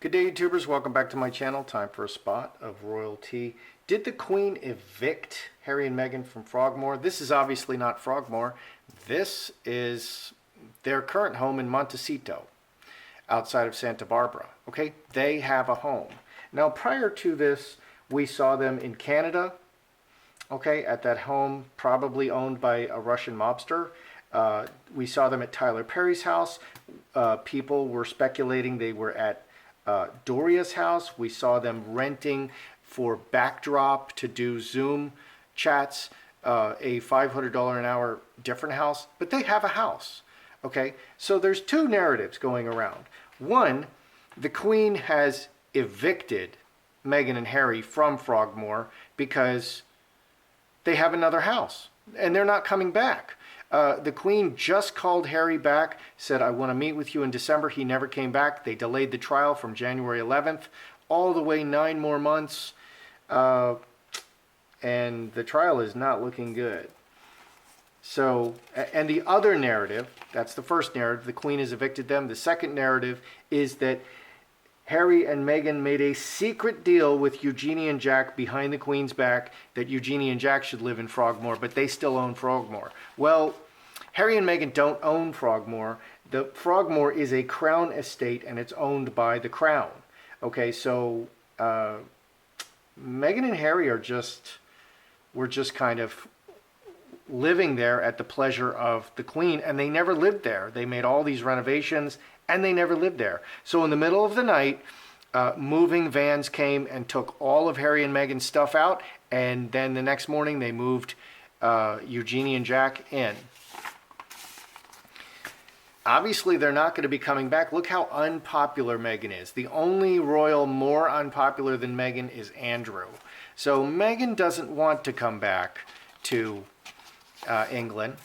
Good day, YouTubers. Welcome back to my channel. Time for a spot of royalty. Did the Queen evict Harry and Meghan from Frogmore? This is obviously not Frogmore. This is their current home in Montecito, outside of Santa Barbara. Okay, they have a home. Now, prior to this, we saw them in Canada, okay, at that home probably owned by a Russian mobster. We saw them at Tyler Perry's house. People were speculating they were at Doria's house. We saw them renting for backdrop to do Zoom chats, a $500 an hour different house, but they have a house. Okay, so there's two narratives going around. One, the Queen has evicted Meghan and Harry from Frogmore because they have another house and they're not coming back. The Queen just called Harry back, said, I want to meet with you in December. He never came back. They delayed the trial from January 11th all the way 9 more months. And the trial is not looking good. So, and the other narrative, that's the first narrative, the Queen has evicted them. The second narrative is that Harry and Meghan made a secret deal with Eugenie and Jack behind the Queen's back that Eugenie and Jack should live in Frogmore, but they still own Frogmore. Well, Harry and Meghan don't own Frogmore. The Frogmore is a crown estate and it's owned by the crown. Okay, so Meghan and Harry were just kind of living there at the pleasure of the Queen, and they never lived there. They made all these renovations and they never lived there. So in the middle of the night, moving vans came and took all of Harry and Meghan's stuff out, and then the next morning they moved Eugenie and Jack in. Obviously, they're not going to be coming back. Look how unpopular Meghan is. The only royal more unpopular than Meghan is Andrew. So Meghan doesn't want to come back to England.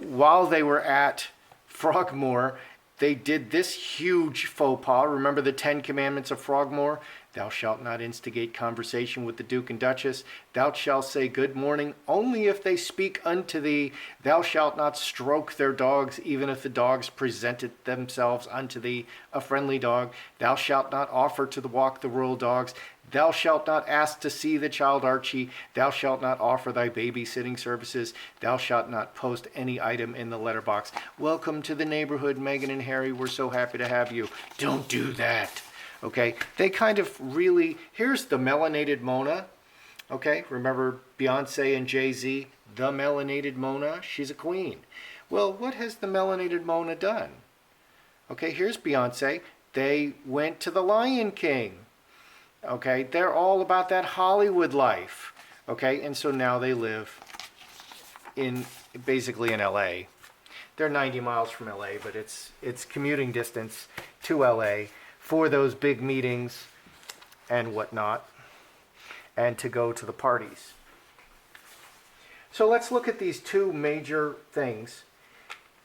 While they were at Frogmore, they did this huge faux pas. Remember the 10 Commandments of Frogmore? Thou shalt not instigate conversation with the Duke and Duchess. Thou shalt say good morning only if they speak unto thee. Thou shalt not stroke their dogs, even if the dogs presented themselves unto thee a friendly dog. Thou shalt not offer to walk the royal dogs. Thou shalt not ask to see the child Archie. Thou shalt not offer thy babysitting services. Thou shalt not post any item in the letterbox. Welcome to the neighborhood, Meghan and Harry. We're so happy to have you. Don't do that. Okay, they kind of really, here's the melanated Mona. Okay, remember Beyonce and Jay-Z, the melanated Mona? She's a queen. Well, what has the melanated Mona done? Okay, here's Beyonce. They went to the Lion King. Okay, they're all about that Hollywood life. Okay, and so now they live basically in LA. They're 90 miles from LA, but it's commuting distance to LA for those big meetings and whatnot, and to go to the parties. So let's look at these two major things.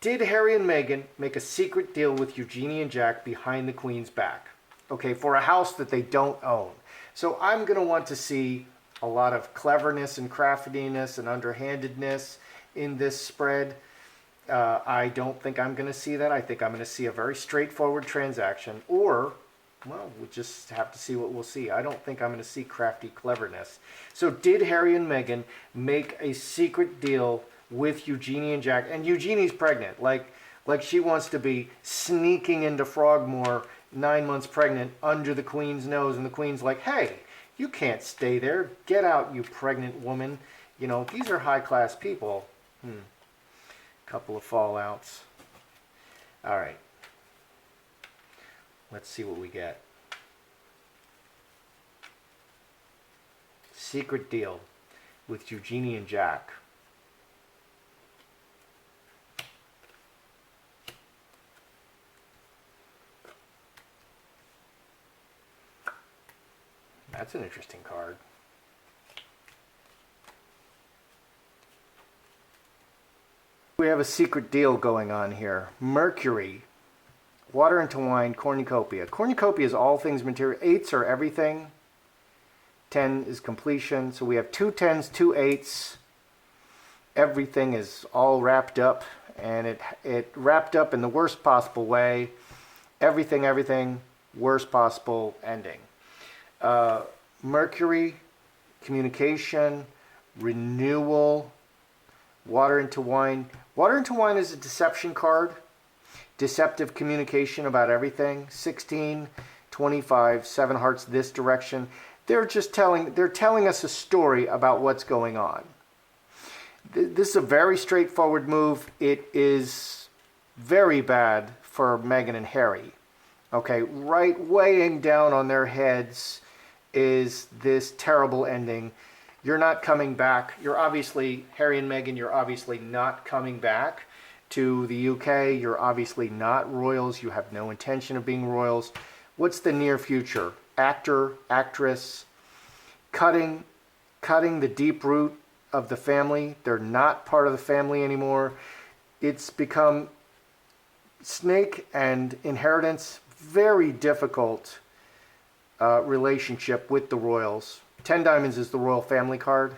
Did Harry and Meghan make a secret deal with Eugenie and Jack behind the Queen's back? Okay, for a house that they don't own. So I'm going to want to see a lot of cleverness and craftiness and underhandedness in this spread. I don't think I'm going to see that. I think I'm going to see a very straightforward transaction, or, well, we'll just have to see what we'll see. I don't think I'm going to see crafty cleverness. So did Harry and Meghan make a secret deal with Eugenie and Jack? And Eugenie's pregnant, like she wants to be sneaking into Frogmore 9 months pregnant under the Queen's nose, and the Queen's like, hey, you can't stay there. Get out, you pregnant woman. You know, these are high-class people. Couple of fallouts. All right. Let's see what we get. Secret deal with Eugenie and Jack. That's an interesting card. We have a secret deal going on here. Mercury, water into wine, cornucopia. Cornucopia is all things material. 8s are everything. 10 is completion. So we have 2 10s, 2 8s. Everything is all wrapped up, and it wrapped up in the worst possible way. Everything. Worst possible ending. Mercury, communication, renewal, water into wine. Water into wine is a deception card. Deceptive communication about everything. 16, 25, 7 hearts this direction. They're telling us a story about what's going on. This is a very straightforward move. It is very bad for Meghan and Harry. Okay, right weighing down on their heads is this terrible ending. You're not coming back. You're obviously, Harry and Meghan, you're obviously not coming back to the UK. You're obviously not royals. You have no intention of being royals. What's the near future? Actor, actress, cutting the deep root of the family. They're not part of the family anymore. It's become snake and inheritance. Very difficult relationship with the royals. 10 diamonds is the royal family card.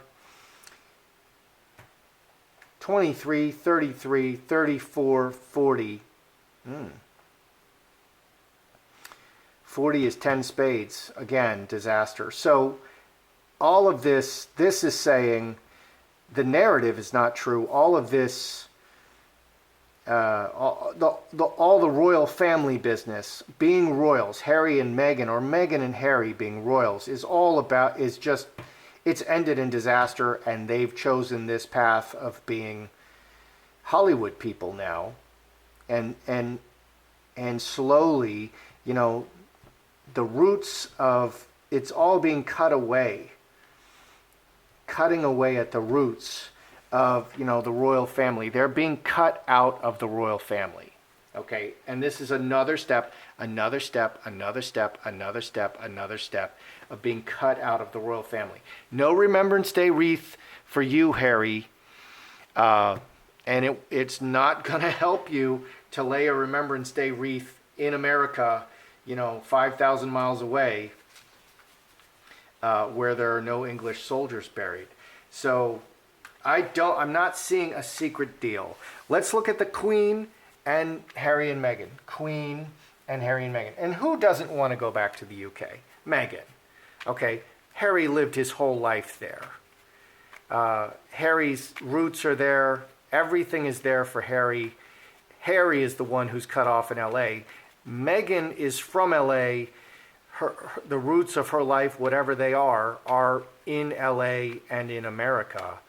23, 33, 34, 40. 40 is 10 spades. Again, disaster. So all of this is saying the narrative is not true. All of this, all the royal family business, being royals, Harry and Meghan, or Meghan and Harry being royals, it's ended in disaster, and they've chosen this path of being Hollywood people now, and slowly, the roots of it's all being cutting away at the roots of the royal family. They're being cut out of the royal family. Okay, and this is another step of being cut out of the royal family. No Remembrance Day wreath for you, Harry, and it's not going to help you to lay a Remembrance Day wreath in America, 5,000 miles away, where there are no English soldiers buried. So I'm not seeing a secret deal. Let's look at the Queen and Harry and Meghan. Queen and Harry and Meghan. And who doesn't want to go back to the UK? Meghan. Okay, Harry lived his whole life there. Harry's roots are there. Everything is there for Harry. Harry is the one who's cut off in LA. Meghan is from LA. The roots of her life, whatever they are in LA and in America.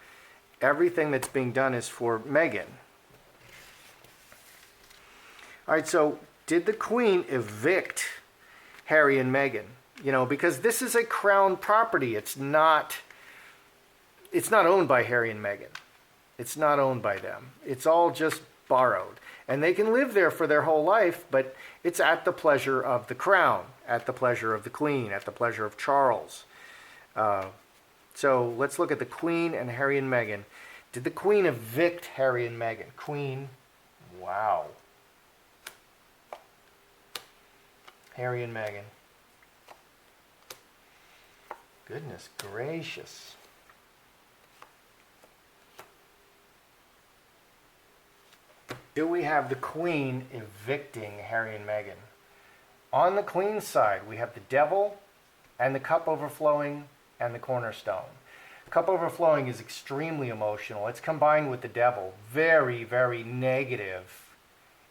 Everything that's being done is for Meghan. All right, so did the Queen evict Harry and Meghan? Because this is a crown property. It's not owned by Harry and Meghan. It's not owned by them. It's all just borrowed. And they can live there for their whole life, but it's at the pleasure of the crown, at the pleasure of the Queen, at the pleasure of Charles. So let's look at the Queen and Harry and Meghan. Did the Queen evict Harry and Meghan? Queen, wow. Harry and Meghan. Goodness gracious. Do we have the Queen evicting Harry and Meghan? On the Queen's side, we have the Devil and the Cup overflowing and the Cornerstone. Cup overflowing is extremely emotional. It's combined with the Devil. Very, very negative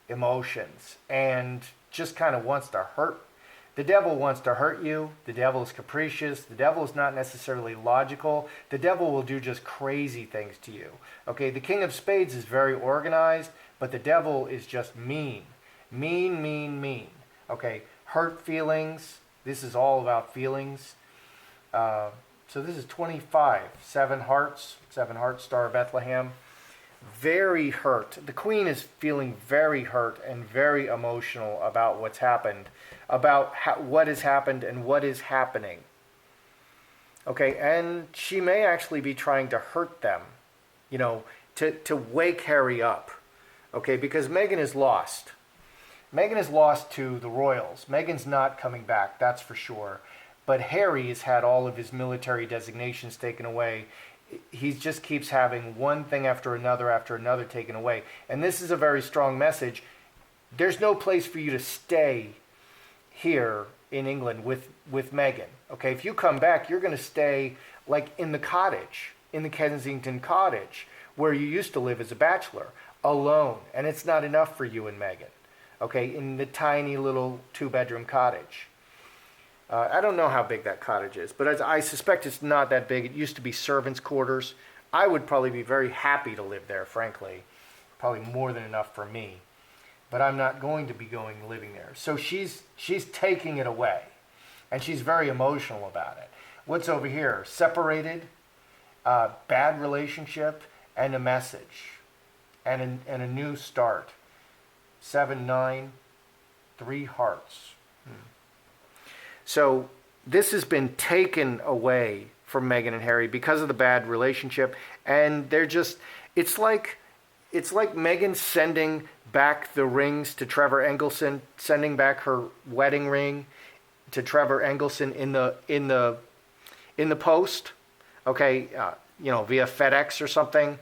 emotions, and just kind of wants to hurt. The Devil wants to hurt you. The Devil is capricious. The Devil is not necessarily logical. The Devil will do just crazy things to you. Okay, the King of Spades is very organized, but the Devil is just mean. Mean. Okay, hurt feelings. This is all about feelings. So this is 25. 7 hearts, Star of Bethlehem. Very hurt. The Queen is feeling very hurt and very emotional about what's happened, about what has happened and what is happening. Okay, and she may actually be trying to hurt them, to wake Harry up. Okay, because Meghan is lost. Meghan is lost to the royals. Meghan's not coming back, that's for sure. But Harry has had all of his military designations taken away. He just keeps having one thing after another taken away. And this is a very strong message. There's no place for you to stay here in England with Meghan. Okay, if you come back, you're going to stay like in the cottage, in the Kensington cottage, where you used to live as a bachelor, alone. And it's not enough for you and Meghan. Okay, in the tiny little 2-bedroom cottage. I don't know how big that cottage is, but I suspect it's not that big. It used to be servants' quarters. I would probably be very happy to live there, frankly. Probably more than enough for me. But I'm not going to be living there. So she's taking it away. And she's very emotional about it. What's over here? Separated, bad relationship, and a message. And a new start. 7, 9, 3 hearts. So this has been taken away from Meghan and Harry because of the bad relationship, and they're just, it's like Meghan sending back the rings to Trevor Engelson, sending back her wedding ring to Trevor Engelson in the post, okay, via FedEx or something.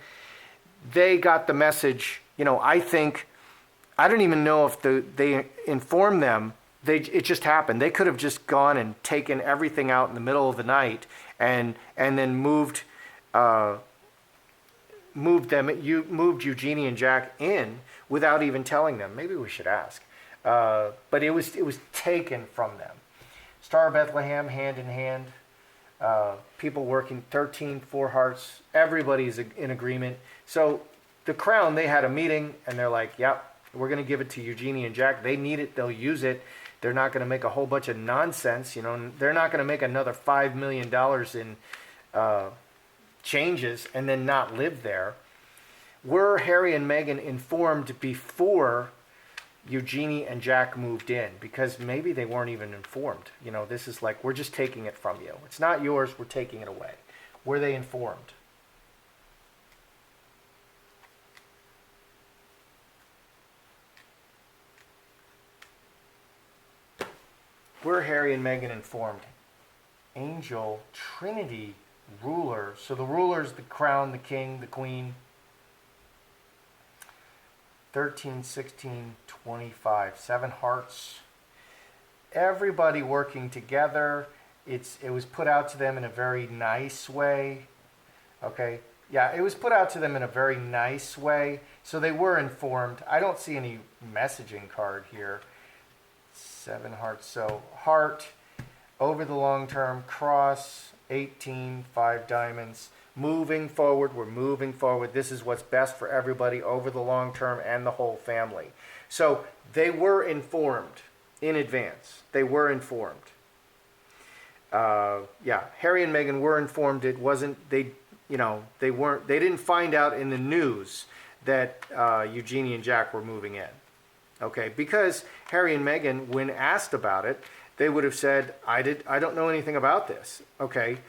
They got the message. I don't even know if they informed them. It just happened. They could have just gone and taken everything out in the middle of the night and then moved Eugenie and Jack in without even telling them. Maybe we should ask. But it was taken from them. Star of Bethlehem, hand in hand. People working 13, 4 hearts. Everybody's in agreement. So the Crown, they had a meeting and they're like, yep, we're going to give it to Eugenie and Jack. They need it. They'll use it. They're not going to make a whole bunch of nonsense. They're not going to make another $5 million in changes and then not live there. Were Harry and Meghan informed before Eugenie and Jack moved in? Because maybe they weren't even informed. This is like, we're just taking it from you. It's not yours. We're taking it away. Were they informed? Were Harry and Meghan informed? Angel, Trinity, ruler. So the ruler's the crown, the king, the queen. 13, 16, 25. 7 hearts. Everybody working together. It was put out to them in a very nice way. Okay. Yeah, it was put out to them in a very nice way. So they were informed. I don't see any messaging card here. 7 hearts. So heart, over the long term, cross, 18, 5 diamonds. Moving forward, we're moving forward. This is what's best for everybody over the long term and the whole family. So they were informed in advance. They were informed. Harry and Meghan were informed. It wasn't, they didn't find out in the news that Eugenie and Jack were moving in. Okay, because Harry and Meghan, when asked about it, they would have said, I don't know anything about this. Okay,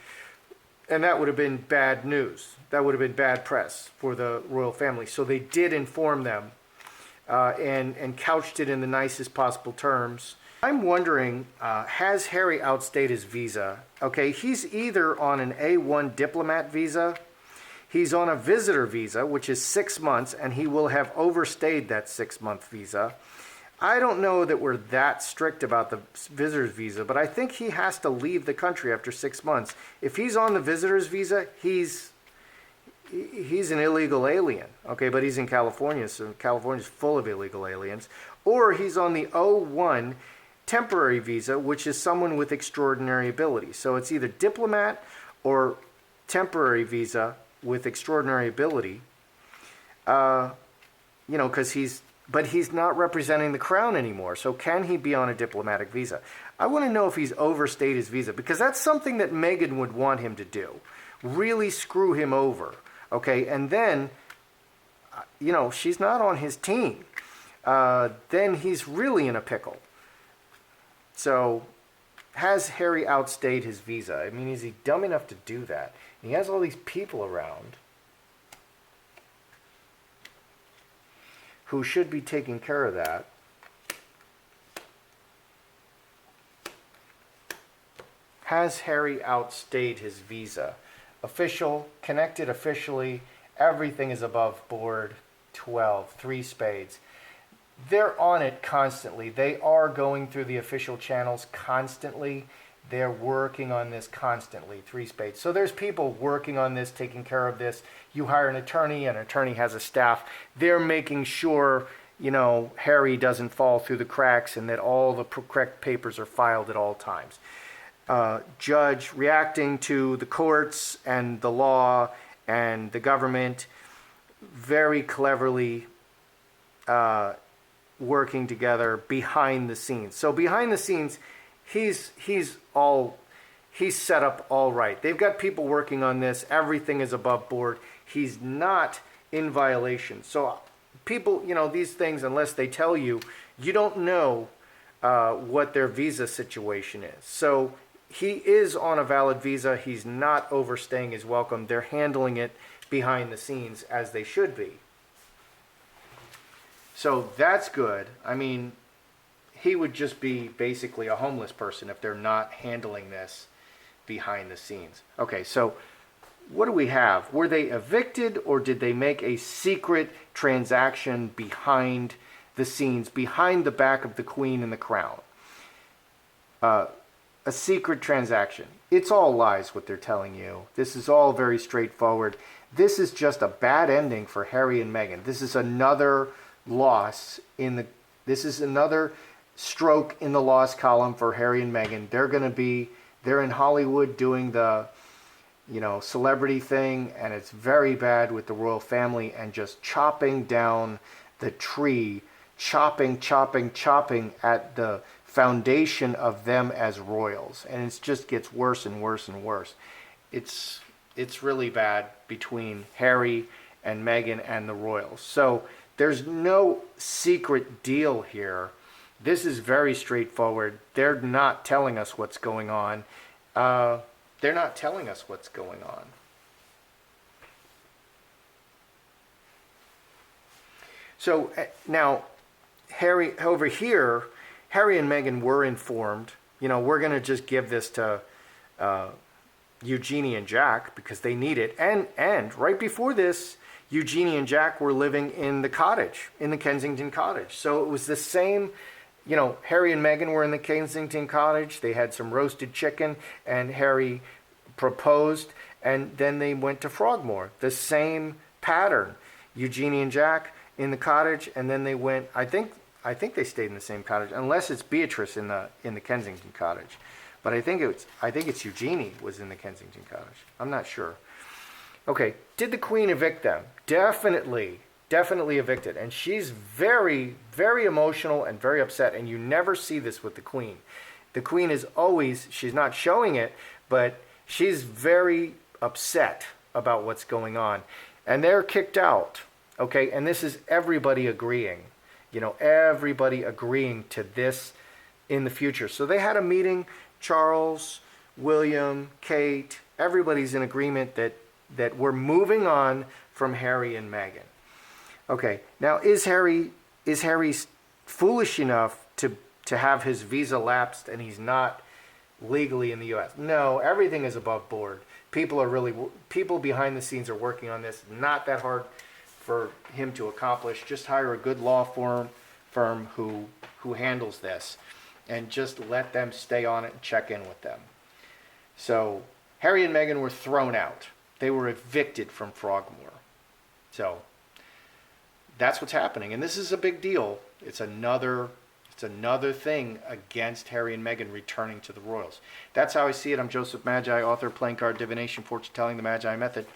and that would have been bad news. That would have been bad press for the royal family. So they did inform them and couched it in the nicest possible terms. I'm wondering, has Harry outstayed his visa? Okay, he's either on an A1 diplomat visa, he's on a visitor visa, which is 6 months, and he will have overstayed that 6-month visa. I don't know that we're that strict about the visitor's visa, but I think he has to leave the country after 6 months. If he's on the visitor's visa, he's an illegal alien, okay, but he's in California, so California's full of illegal aliens. Or he's on the O1 temporary visa, which is someone with extraordinary ability. So it's either diplomat or temporary visa with extraordinary ability, because he's not representing the crown anymore. So can he be on a diplomatic visa? I want to know if he's overstayed his visa, because that's something that Meghan would want him to do. Really screw him over, okay? And then, she's not on his team. Then he's really in a pickle. So has Harry outstayed his visa? I mean, is he dumb enough to do that? And he has all these people around who should be taking care of that. Has Harry outstayed his visa? Official, connected officially, everything is above board. 12, 3 spades. they're on it constantly. They are going through the official channels constantly. They're working on this constantly, three spades. So there's people working on this, taking care of this. You hire an attorney has a staff. They're making sure, you know, Harry doesn't fall through the cracks and that all the correct papers are filed at all times. Judge reacting to the courts and the law and the government, very cleverly working together behind the scenes. So behind the scenes, he's set up all right. They've got people working on this. Everything is above board. He's not in violation. So people, you know, these things, unless they tell you, you don't know what their visa situation is. So he is on a valid visa. He's not overstaying his welcome. They're handling it behind the scenes as they should be. So that's good. I mean, he would just be basically a homeless person if they're not handling this behind the scenes. Okay, so what do we have? Were they evicted, or did they make a secret transaction behind the scenes, behind the back of the Queen and the Crown? A secret transaction. It's all lies what they're telling you. This is all very straightforward. This is just a bad ending for Harry and Meghan. This is another loss this is another stroke in the loss column for Harry and Meghan. They're in Hollywood doing the, you know, celebrity thing, and it's very bad with the royal family and just chopping down the tree, chopping at the foundation of them as royals, and it just gets worse and worse and worse. It's really bad between Harry and Meghan and the royals. So there's no secret deal here. This is very straightforward. They're not telling us what's going on. They're not telling us what's going on. So now, Harry, over here, Harry and Meghan were informed. You know, we're going to just give this to Eugenie and Jack because they need it. And right before this, Eugenie and Jack were living in the cottage, in the Kensington cottage. So it was the same, you know, Harry and Meghan were in the Kensington cottage. They had some roasted chicken, and Harry proposed, and then they went to Frogmore. The same pattern. Eugenie and Jack in the cottage, and then they went, I think they stayed in the same cottage, unless it's Beatrice in the Kensington cottage. But I think it's Eugenie was in the Kensington cottage. I'm not sure. Okay, did the Queen evict them? Definitely evicted. And she's very, very emotional and very upset, and you never see this with the Queen. The Queen is always, she's not showing it, but she's very upset about what's going on. And they're kicked out, okay? And this is everybody agreeing, you know, everybody agreeing to this in the future. So they had a meeting, Charles, William, Kate, everybody's in agreement that we're moving on from Harry and Meghan. Okay, now is Harry foolish enough to have his visa lapsed and he's not legally in the U.S.? No, everything is above board. People behind the scenes are working on this. Not that hard for him to accomplish. Just hire a good law firm who handles this, and just let them stay on it and check in with them. So Harry and Meghan were thrown out. They were evicted from Frogmore. So that's what's happening, and this is a big deal. It's another thing against Harry and Meghan returning to the royals. That's how I see it. I'm Joseph Magi, author of Playing Card Divination, Fortune Telling, The Magi Method.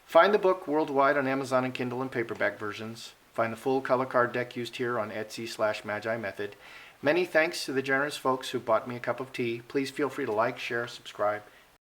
Find the book worldwide on Amazon and Kindle and paperback versions. Find the full color card deck used here on Etsy/Magi Method. Many thanks to the generous folks who bought me a cup of tea. Please feel free to like, share, subscribe,